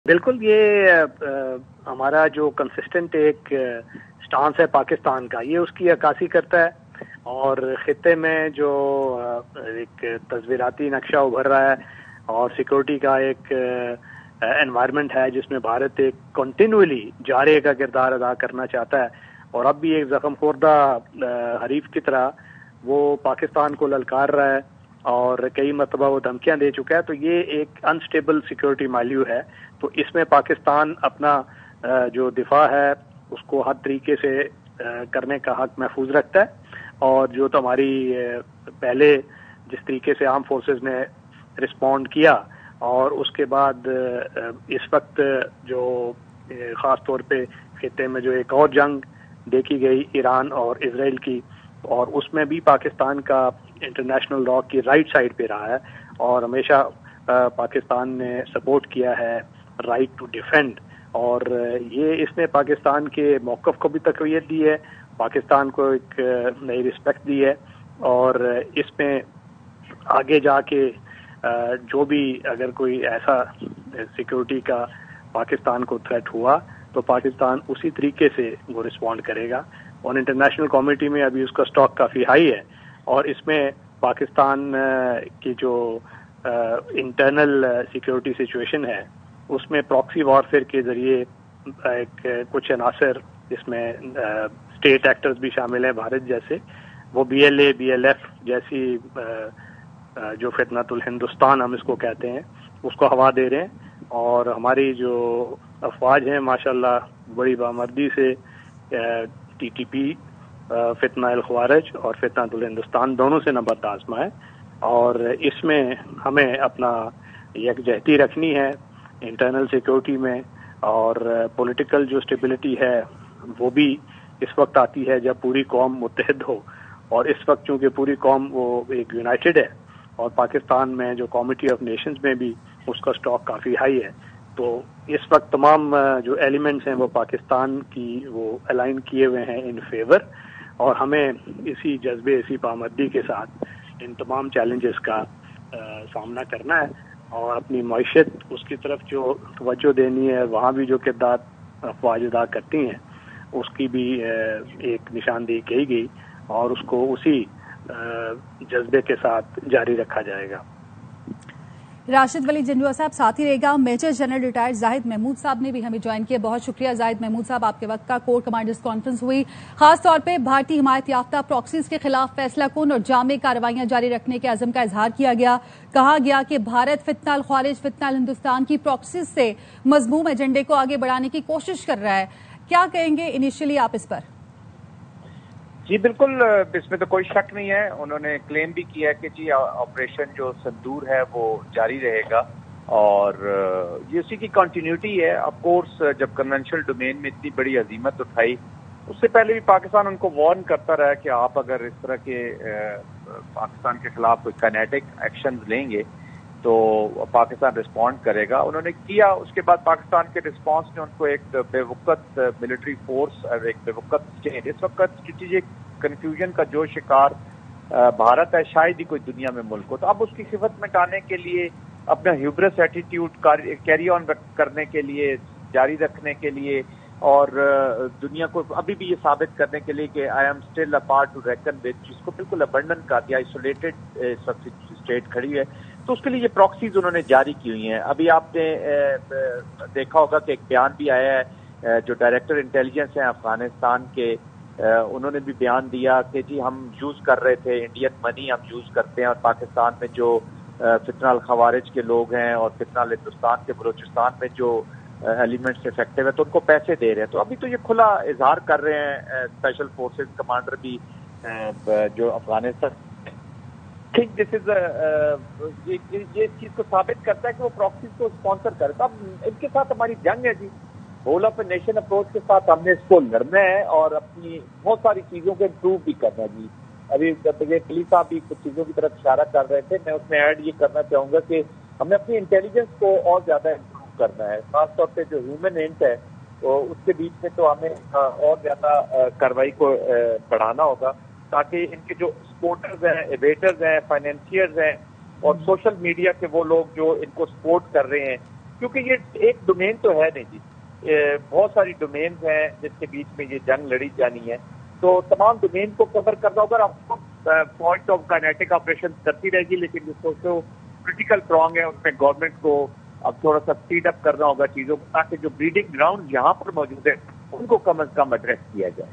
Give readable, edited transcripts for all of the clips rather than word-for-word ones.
بالکل یہ ہمارا جو کنسسٹنٹ ایک سٹانس ہے پاکستان کا، یہ اس کی عکاسی کرتا ہے اور خطے میں جو ایک تصویراتی نقشہ ابھر رہا ہے اور سیکورٹی کا ایک انوائرمنٹ ہے جس میں بھارت ایک کنٹینیولی جارے کا کردار ادا کرنا چاہتا ہے اور اب بھی ایک زخم خوردہ حریف کی طرح وہ پاکستان کو للکار رہا ہے اور کئی مرتبہ وہ دھمکیاں دے چکا ہے، تو یہ ایک انسٹیبل سیکورٹی مالیو ہے۔ تو اس میں پاکستان اپنا جو دفاع ہے اس کو ہر طریقے سے کرنے کا حق محفوظ رکھتا ہے، اور جو تو ہماری پہلے جس طریقے سے آرم فورسز نے رسپونڈ کیا اور اس کے بعد اس وقت جو خاص طور پہ خطے میں جو ایک اور جنگ دیکھی گئی ایران اور اسرائیل کی، اور اس میں بھی پاکستان کا انٹرنیشنل لا کی رائٹ سائڈ پہ رہا ہے اور ہمیشہ پاکستان نے سپورٹ کیا ہے رائٹ ٹو ڈیفینڈ، اور یہ اس نے پاکستان کے موقف کو بھی تقویت دی ہے، پاکستان کو ایک نئی رسپیکٹ دی ہے، اور اس میں آگے جا کے جو بھی اگر کوئی ایسا سیکورٹی کا پاکستان کو تھریٹ ہوا تو پاکستان اسی طریقے سے وہ رسپونڈ کرے گا، اور انٹرنیشنل کمیونٹی میں ابھی اس کا سٹاک کافی ہائی ہے، اور اس میں پاکستان کی جو انٹرنل سیکورٹی سچویشن ہے اس میں پراکسی وارفیئر کے ذریعے کچھ عناصر جس میں اسٹیٹ ایکٹرز بھی شامل ہیں بھارت جیسے، وہ B L A B L F جیسی جو فتنۃ الہندوستان ہم اس کو کہتے ہیں اس کو ہوا دے رہے ہیں، اور ہماری جو افواج ہیں ماشاءاللہ بڑی بامردی سے ٹی ٹی پی فتنہ الخوارج اور فتنۃ الہندوستان دونوں سے نبرد آزما ہے، اور اس میں ہمیں اپنا یکجہتی رکھنی ہے انٹرنل سیکورٹی میں، اور پولیٹیکل جو اسٹیبلٹی ہے وہ بھی اس وقت آتی ہے جب پوری قوم متحد ہو، اور اس وقت چونکہ پوری قوم وہ ایک یونائٹڈ ہے اور پاکستان میں جو کمیٹی آف نیشنز میں بھی اس کا سٹاک کافی ہائی ہے، تو اس وقت تمام جو ایلیمنٹس ہیں وہ پاکستان کی وہ الائن کیے ہوئے ہیں ان فیور، اور ہمیں اسی جذبے اسی پامردی کے ساتھ ان تمام چیلنجز کا سامنا کرنا ہے، اور اپنی معیشت اس کی طرف جو توجہ دینی ہے، وہاں بھی جو کردار افواج ادا کرتی ہیں اس کی بھی ایک نشاندہی کی گئی، اور اس کو اسی جذبے کے ساتھ جاری رکھا جائے گا۔ راشد ولی جنڈوا صاحب ساتھ ہی رہے گا، میجر جنرل ریٹائرڈ زاہد محمود صاحب نے بھی ہمیں جوائن کیا، بہت شکریہ زاہد محمود صاحب، آپ کے وقت کا۔ کور کمانڈرز کانفرنس ہوئی، خاص طور پہ بھارتی حمایت یافتہ پراکسیز کے خلاف فیصلہ کن اور جامع کارروائیاں جاری رکھنے کے عزم کا اظہار کیا گیا، کہا گیا کہ بھارت فتنہ الخوارج فتنہ الہندوستان کی پراکسیز سے مذموم ایجنڈے کو آگے بڑھانے کی کوشش کر رہا ہے، کیا کہیں گے انیشلی آپ اس پر؟ جی بالکل، اس میں تو کوئی شک نہیں ہے، انہوں نے کلیم بھی کیا کہ جی آپریشن جو سندور ہے وہ جاری رہے گا، اور یہ اسی کی کنٹینیوٹی ہے۔ آف کورس جب کنونشنل ڈومین میں اتنی بڑی عظیمت اٹھائی، اس سے پہلے بھی پاکستان ان کو وارن کرتا رہا کہ آپ اگر اس طرح کے پاکستان کے خلاف کوئی کائنیٹک ایکشنز لیں گے تو پاکستان رسپونڈ کرے گا، انہوں نے کیا۔ اس کے بعد پاکستان کے رسپانس نے ان کو ایک بے وقت ملٹری فورس اور ایک بے وقت اسٹیٹ، اس وقت اسٹریٹجک کنفیوژن کا جو شکار بھارت ہے شاید ہی کوئی دنیا میں ملک ہو، تو اب اس کی صفت مٹانے کے لیے، اپنا ہیوبرس ایٹیٹیوڈ کیری آن کرنے کے لیے، جاری رکھنے کے لیے، اور دنیا کو ابھی بھی یہ ثابت کرنے کے لیے کہ I am still a part to reckon with, جس کو بالکل ابنڈن کا دیا آئسولیٹڈ اسٹیٹ کھڑی ہے، تو اس کے لیے یہ پراکسیز انہوں نے جاری کی ہوئی ہیں۔ ابھی آپ نے دیکھا ہوگا کہ ایک بیان بھی آیا ہے، جو ڈائریکٹر انٹیلیجنس ہیں افغانستان کے، انہوں نے بھی بیان دیا کہ جی ہم یوز کر رہے تھے انڈین منی، ہم یوز کرتے ہیں، اور پاکستان میں جو فتنہ الخوارج کے لوگ ہیں اور فتنہ الہندوستان کے بلوچستان میں جو ایلیمنٹس افیکٹو ہے تو ان کو پیسے دے رہے ہیں، تو ابھی تو یہ کھلا اظہار کر رہے ہیں اسپیشل فورسز کمانڈر بھی جو افغانستان، ٹھیک دس از یہ چیز کو ثابت کرتا ہے کہ وہ پراکسیز کو اسپانسر کرتا۔ اب ان کے ساتھ ہماری جنگ ہے جی، whole of a nation approach کے ساتھ ہم نے اس کو لڑنا ہے اور اپنی بہت ساری چیزوں کو امپروو بھی کرنا ہے جی۔ ابھی پولیس صاحب بھی کچھ چیزوں کی طرف اشارہ کر رہے تھے، میں اس میں ایڈ یہ کرنا چاہوں گا کہ ہمیں اپنی انٹیلیجنس کو اور زیادہ امپروو کرنا ہے، خاص طور پہ جو ہیومن اینٹ ہے اس کے بیچ میں تو ہمیں اور زیادہ کارروائی کو بڑھانا ہوگا، تاکہ ان کے جو سپورٹرز ہیں، ایویٹرز ہیں، فائنینشیئرز ہیں، اور سوشل میڈیا کے وہ لوگ جو ان کو سپورٹ کر رہے ہیں، کیونکہ یہ ایک ڈومین تو ہے نہیں جی، بہت ساری ڈومینز ہیں جس کے بیچ میں یہ جنگ لڑی جانی ہے، تو تمام ڈومین کو کور کرنا ہوگا. آپ کو پوائنٹ آف کائنیٹک آپریشن کرتی رہے گی، لیکن جو کریٹیکل پرانگ ہے اس میں گورنمنٹ کو اب تھوڑا سا اسپیڈ اپ کرنا ہوگا چیزوں کو، تاکہ جو بریڈنگ گراؤنڈ یہاں پر موجود ہے ان کو کم از کم ایڈریس کیا جائے.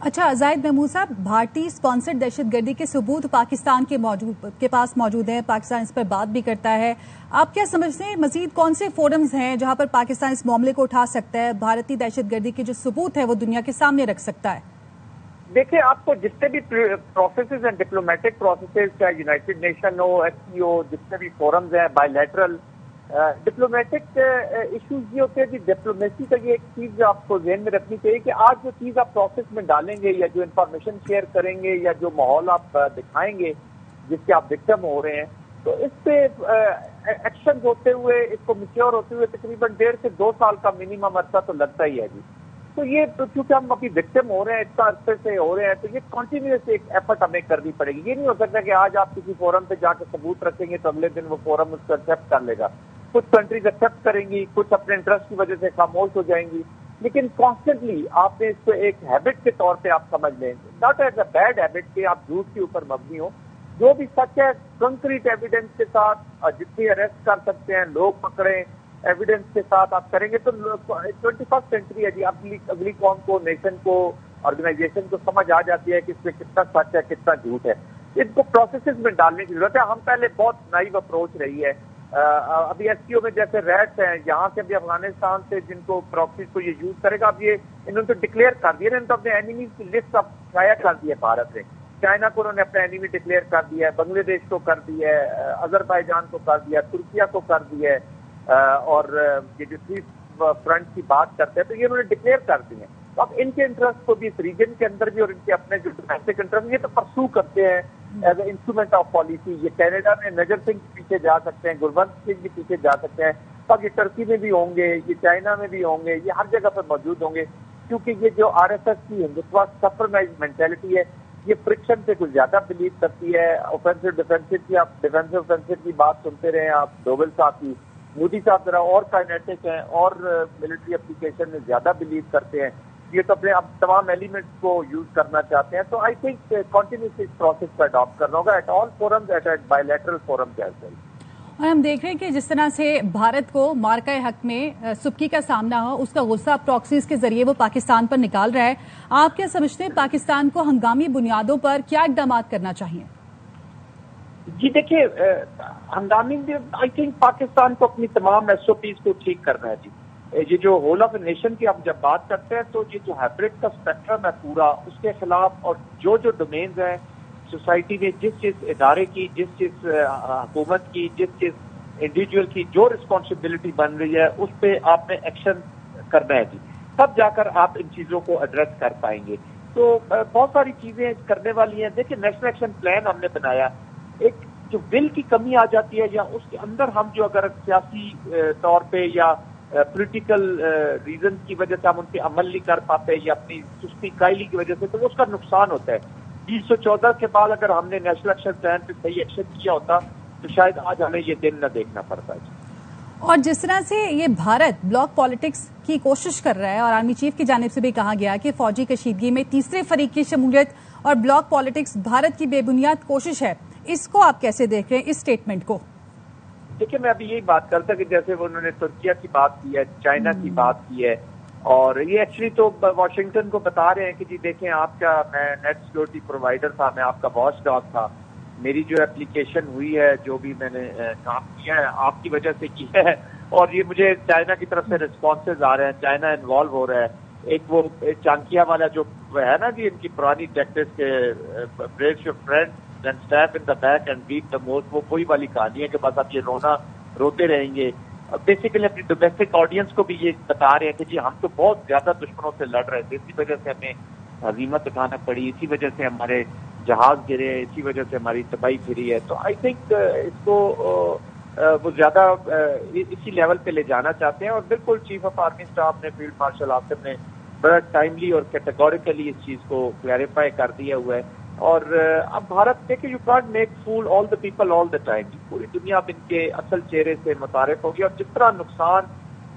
اچھا زاہد محمود صاحب، بھارتی اسپانسرڈ دہشت گردی کے ثبوت پاکستان کے پاس موجود ہیں، پاکستان اس پر بات بھی کرتا ہے. آپ کیا سمجھتے ہیں مزید کون سے فورمز ہیں جہاں پر پاکستان اس معاملے کو اٹھا سکتا ہے، بھارتی دہشت گردی کے جو ثبوت ہے وہ دنیا کے سامنے رکھ سکتا ہے؟ دیکھیں، آپ کو جتنے بھی پروسیسز ہیں، ڈپلومیٹک پروسیسز، چاہے یونائٹڈ نیشن ہو، ایس سی او، جتنے بھی فورمز ہیں بائی لیٹرل ڈپلومیٹک ایشوز یہ ہوتے ہیں کہ ڈپلومیسی کا یہ ایک چیز جو آپ کو ذہن میں رکھنی چاہیے کہ آج جو چیز آپ پروسیس میں ڈالیں گے یا جو انفارمیشن شیئر کریں گے یا جو ماحول آپ دکھائیں گے جس کے آپ وکٹم ہو رہے ہیں، تو اس پہ ایکشن ہوتے ہوئے، اس کو میچور ہوتے ہوئے تقریباً 1.5 سے 2 سال کا منیمم عرصہ تو لگتا ہی ہے جی. تو یہ کیونکہ ہم ابھی وکٹم ہو رہے ہیں، اتنا عرصے سے ہو رہے ہیں، تو یہ کنٹینیوس ایک ایفرٹ ہمیں کرنی پڑے گی. یہ نہیں ہو سکتا کہ آج آپ کسی فورم پہ جا کے ثبوت رکھیں گے تو اگلے دن وہ فورم اس کو ایکسیپٹ کر لے گا. کچھ کنٹریز ایکسیپٹ کریں گی، کچھ اپنے انٹرسٹ کی وجہ سے خاموش ہو جائیں گی، لیکن کانسٹنٹلی آپ نے اس کو ایک ہیبٹ کے طور پہ آپ سمجھ لیں، not as a bad habit کہ آپ جھوٹ کے اوپر مبنی ہو. جو بھی سچ ہے کنکریٹ ایویڈنس کے ساتھ جتنی اریسٹ کر سکتے ہیں لوگ پکڑیں، ایویڈنس کے ساتھ آپ کریں گے تو 21 سینچری ہے جی. اگلی قوم کو، نیشن کو، آرگنائزیشن کو سمجھ آ جاتی ہے کہ اس میں کتنا سچ ہے کتنا جھوٹ ہے. ان کو پروسیسز میں ڈالنے کی ضرورت ہے. ہم پہلے بہت نائیو اپروچ رہی ہے. ابھی ایس سی او میں جیسے ریٹس ہیں یہاں سے بھی افغانستان سے جن کو پراکسیز کو یہ یوز کرے گا، اب یہ انہوں نے تو ڈکلیئر کر دیا، انہوں نے تو اپنے اینیمیز کی لسٹ اب شائع کر دی ہے. بھارت نے چائنا کو انہوں نے اپنا اینیمی ڈکلیئر کر دیا ہے، بنگلہ دیش کو کر دیا ہے، آذربائیجان کو کر دیا، ترکیہ کو کر دیا ہے، اور یہ جو 3 فرنٹ کی بات کرتے ہیں تو یہ انہوں نے ڈکلیئر کر دی ہیں. تو اب ان کے انٹرسٹ کو بھی اس ریجن کے اندر بھی اور ان کے اپنے جو ڈومیسٹک انٹرسٹ یہ تو پرسو کرتے ہیں as a instrument of policy. یہ کینیڈا میں نجر سنگھ کے پیچھے جا سکتے ہیں، گلونت سنگھ کے پیچھے جا سکتے ہیں، اب یہ ٹرکی میں بھی ہوں گے، یہ چائنا میں بھی ہوں گے، یہ ہر جگہ پر موجود ہوں گے. کیونکہ یہ جو آر ایس ایس کی ہندوستان سفرمائز مینٹیلٹی ہے، یہ فرکشن سے کچھ زیادہ بلیو کرتی ہے. اوفینسو ڈیفینسو کی آپ ڈیفینسو اوفینسو کی بات سنتے رہے آپ، ڈوبل صاحب کی، مودی صاحب ذرا اور کائنیٹک ہیں اور ملٹری اپلیکیشن میں زیادہ بلیو کرتے ہیں. یہ تو اپنے اب تمام ایلیمنٹس کو یوز کرنا چاہتے ہیں. تو آئی تھنک کنٹینیوسلی اس پروسیس کو اڈاپٹ کرنا ہوگا at all forums, at bilateral forums as well. اور ہم دیکھ رہے ہیں کہ جس طرح سے بھارت کو مارکہ حق میں سبکی کا سامنا ہو، اس کا غصہ پراکسیز کے ذریعے وہ پاکستان پر نکال رہا ہے. آپ کیا سمجھتے ہیں پاکستان کو ہنگامی بنیادوں پر کیا اقدامات کرنا چاہیے؟ جی دیکھیے، ہنگامی آئی تھنک پاکستان کو اپنی تمام ایس او پیز کو ٹھیک کرنا ہے جی. یہ جو ہول آف اے نیشن کی ہم جب بات کرتے ہیں تو یہ جو ہیبرڈ کا اسپیکٹرم ہے پورا، اس کے خلاف اور جو ڈومینز ہیں سوسائٹی میں، جس ادارے کی، جس حکومت کی، جس انڈیویجول کی جو رسپانسبلٹی بن رہی ہے اس پہ آپ نے ایکشن کرنا ہے جی. تب جا کر آپ ان چیزوں کو ایڈریس کر پائیں گے. تو بہت ساری چیزیں کرنے والی ہیں. دیکھیں، نیشنل ایکشن پلان ہم نے بنایا، ایک جو بل کی کمی آ جاتی ہے یا اس کے اندر ہم جو اگر سیاسی طور پہ یا پولیٹیکل ریزن کی وجہ سے ہم ان پہ عمل نہیں کر پاتے یا اپنی سستی کائلی کی وجہ سے، تو اس کا نقصان ہوتا ہے. 2014 کے بعد اگر ہم نے نیشنل ایکشن پلان پہ صحیح ایکشن کیا ہوتا تو شاید آج ہمیں یہ دن نہ دیکھنا پڑتا ہے. اور جس طرح سے یہ بھارت بلاک پالیٹکس کی کوشش کر رہا ہے اور آرمی چیف کی جانب سے بھی کہا گیا کہ فوجی کشیدگی میں تیسرے فریق کی شمولیت اور بلاک پالیٹکس بھارت کی بے بنیاد کوشش ہے، اس کو آپ کیسے دیکھ رہے ہیں، اس اسٹیٹمنٹ کو؟ دیکھیے، میں ابھی یہی بات کرتا کہ جیسے انہوں نے ترکیہ کی بات کی ہے، چائنا کی بات کی ہے، اور یہ ایکچولی تو واشنگٹن کو بتا رہے ہیں کہ جی دیکھیں آپ کا، میں نیٹ سیکورٹی پرووائڈر تھا، میں آپ کا واچ ڈاگ تھا، میری جو اپلیکیشن ہوئی ہے، جو بھی میں نے کام کیا ہے آپ کی وجہ سے کیا ہے، اور یہ مجھے چائنا کی طرف سے رسپانسز آ رہے ہیں، چائنا انوالو ہو رہا ہے. ایک وہ چانکیا والا جو ہے نا جی، ان کی پرانی ٹیکٹکس کے break your friend and step in the back and beat the most, وہ وہی والی کہانی ہے کہ بس آپ یہ روتے رہیں گے. بیسیکلی اپنی ڈومیسٹک آڈینس کو بھی یہ بتا رہے ہیں کہ جی ہم تو بہت زیادہ دشمنوں سے لڑ رہے تھے، اسی وجہ سے ہمیں ہزیمت اٹھانا پڑی، اسی وجہ سے ہمارے جہاز گرے، اسی وجہ سے ہماری تباہی پھری ہے. تو آئی تھنک اس کو وہ زیادہ اسی لیول پہ لے جانا چاہتے ہیں. اور بالکل چیف آف آرمی اسٹاف نے، فیلڈ مارشل آصف نے بڑا ٹائملی اور کیٹیگوریکلی اس چیز کو کلیریفائی کر دیا ہوا ہے اور اب بھارت دیکھیں you can't make fool all the people all the time. پوری دنیا اب ان کے اصل چہرے سے متعارف ہوگی. اور جس طرح نقصان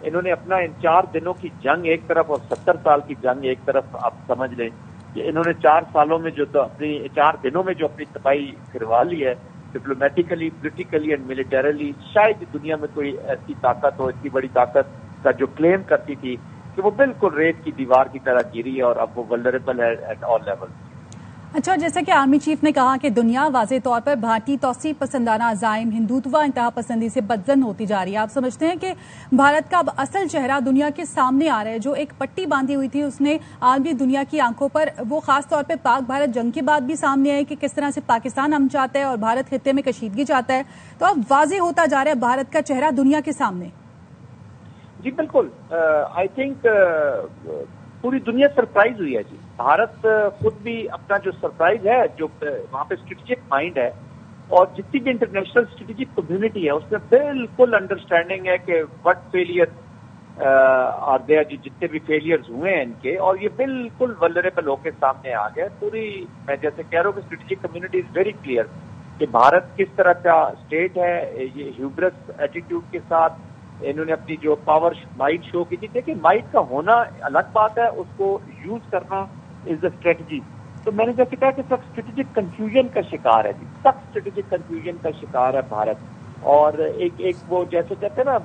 انہوں نے اپنا ان 4 دنوں کی جنگ ایک طرف اور 70 سال کی جنگ ایک طرف آپ سمجھ لیں کہ انہوں نے 4 سالوں میں جو اپنی 4 دنوں میں جو اپنی تباہی کروا لی ہے ڈپلومیٹیکلی, پولیٹیکلی اینڈ ملیٹریلی, شاید دنیا میں کوئی ایسی طاقت ہو, اتنی بڑی طاقت کا جو کلیم کرتی تھی کہ وہ بالکل ریت کی دیوار کی طرح گری ہے اور اب وہ ولنریبل ہے ایٹ آل لیول. اچھا, جیسا کہ آرمی چیف نے کہا کہ دنیا واضح طور پر بھارتی توسیع پسندانہ عزائم, ہندوتوا, انتہا پسندی سے بدزن ہوتی جا رہی ہے. آپ سمجھتے ہیں کہ بھارت کا اب اصل چہرہ دنیا کے سامنے آ رہا ہے؟ جو ایک پٹی باندھی ہوئی تھی اس نے عالمی دنیا کی آنکھوں پر, وہ خاص طور پہ پاک بھارت جنگ کے بعد بھی سامنے آئے کہ کس طرح سے پاکستان امن چاہتا ہے اور بھارت خطے میں کشیدگی چاہتا ہے. تو اب واضح ہوتا جا رہا ہے بھارت کا چہرہ دنیا کے سامنے. جی بالکل, آئی تھنک پوری دنیا سرپرائز ہوئی ہے. جی بھارت خود بھی اپنا جو سرپرائز ہے, جو وہاں پہ اسٹریٹجک مائنڈ ہے اور جتنی بھی انٹرنیشنل اسٹریٹجک کمیونٹی ہے اس میں بالکل انڈرسٹینڈنگ ہے کہ وٹ فیلئر آر دیر, جتنے بھی فیلئرز ہوئے ہیں ان کے, اور یہ بالکل ولنریبل ہو کے سامنے آ گیا. پوری میں جیسے کہہ رہا ہوں کہ strategic community is very clear کہ بھارت کس طرح کا اسٹیٹ ہے. یہ ہیوبرس ایٹیٹیوڈ کے ساتھ انہوں نے اپنی جو پاور مائٹ شو کی تھی. دیکھیں مائٹ کا ہونا الگ بات ہے, اس کو یوز کرنا از دا اسٹریٹجی. تو میں نے جیسے کہا کہ سب اسٹریٹجک کنفیوژن کا شکار ہے. سب اسٹریٹجک کنفیوژن کا شکار ہے بھارت. اور ایک وہ جیسے کہتے ہیں نا,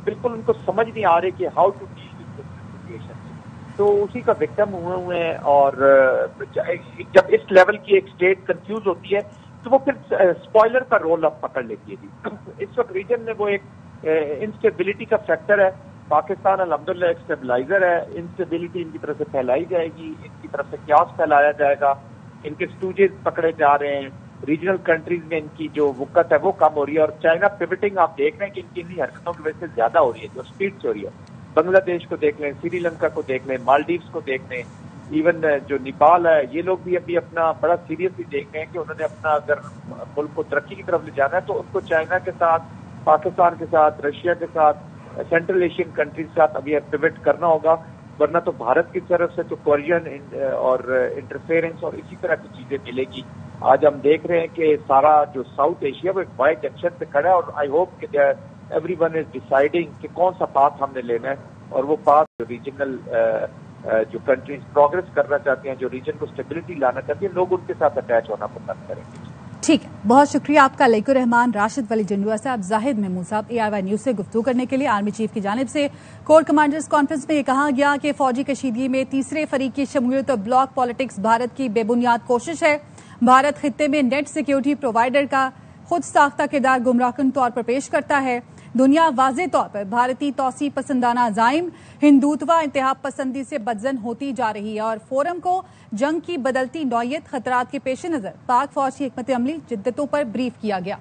بالکل ان کو سمجھ نہیں آ رہے کہ how to deal with situation. تو اسی کا وکٹم ہوئے ہیں. اور جب اس لیول کی ایک اسٹیٹ کنفیوز ہوتی ہے تو وہ پھر اسپوائلر کا رول اب پکڑ لیتی ہے. اس وقت ریجن میں وہ ایک انسٹیبلٹی کا فیکٹر ہے. پاکستان الحمدللہ ایک اسٹیبلائزر ہے. انسٹیبلٹی ان کی طرف سے پھیلائی جائے گی, ان کی طرف سے کیاس پھیلایا جائے گا, ان کے اسٹوجز پکڑے جا رہے ہیں. ریجنل کنٹریز میں ان کی جو وقت ہے وہ کم ہو رہی ہے. اور چائنا پیوٹنگ آپ دیکھ رہے ہیں کہ ان کی انہی حرکتوں کی وجہ سے زیادہ ہو رہی ہے, جو اسپیڈ سے ہو رہی ہے. بنگلہ دیش کو دیکھ لیں, سری لنکا کو دیکھ لیں, مالدیوز کو دیکھ لیں, ایون جو نیپال ہے, یہ لوگ بھی ابھی اپنا بڑا سیریسلی دیکھ رہے ہیں کہ انہوں نے اپنا اگر ملک کو ترقی کی طرف لے جانا ہے تو ان کو چائنا کے ساتھ, پاکستان کے ساتھ, رشیا کے ساتھ, سینٹرل ایشین کنٹریز کے ساتھ ابھی پیوٹ کرنا ہوگا. ورنہ تو بھارت کی طرف سے تو کوریئن اور انٹرفیئرنس اور اسی طرح کی چیزیں ملے گی. آج ہم دیکھ رہے ہیں کہ سارا جو ساؤتھ ایشیا وہ ایک وائڈ ایکشن پہ کھڑا ہے. اور آئی ہوپ کہ ایوری ون از ڈیسائڈنگ کہ کون سا پاتھ ہم نے لینا ہے, اور وہ پاتھ ریجنل جو کنٹریز پروگرس کرنا چاہتے ہیں, جو ریجن کو اسٹیبلٹی لانا چاہتی ہیں, لوگ ان کے ساتھ اٹیچ ہونا پسند کریں گے. ٹھیک ہے, بہت شکریہ آپ کا لیک الرحمان. راشد ولی جنڈوا صاحب, زاہد محمود صاحب, ARY نیوز سے گفتگو کرنے کے لیے. آرمی چیف کی جانب سے کور کمانڈرز کانفرنس میں یہ کہا گیا کہ فوجی کشیدگی میں تیسرے فریق کی شمولیت اور بلاک پالیٹکس بھارت کی بے بنیاد کوشش ہے. بھارت خطے میں نیٹ سیکیورٹی پرووائڈر کا خود ساختہ کردار گمراہ کن طور پر پیش کرتا ہے. دنیا واضح طور پر بھارتی توسیع پسندانہ عزائم, ہندوتوا, انتہا پسندی سے بدزن ہوتی جا رہی ہے. اور فورم کو جنگ کی بدلتی نوعیت, خطرات کے پیش نظر پاک فوج کی حکمت عملی, جدتوں پر بریف کیا گیا.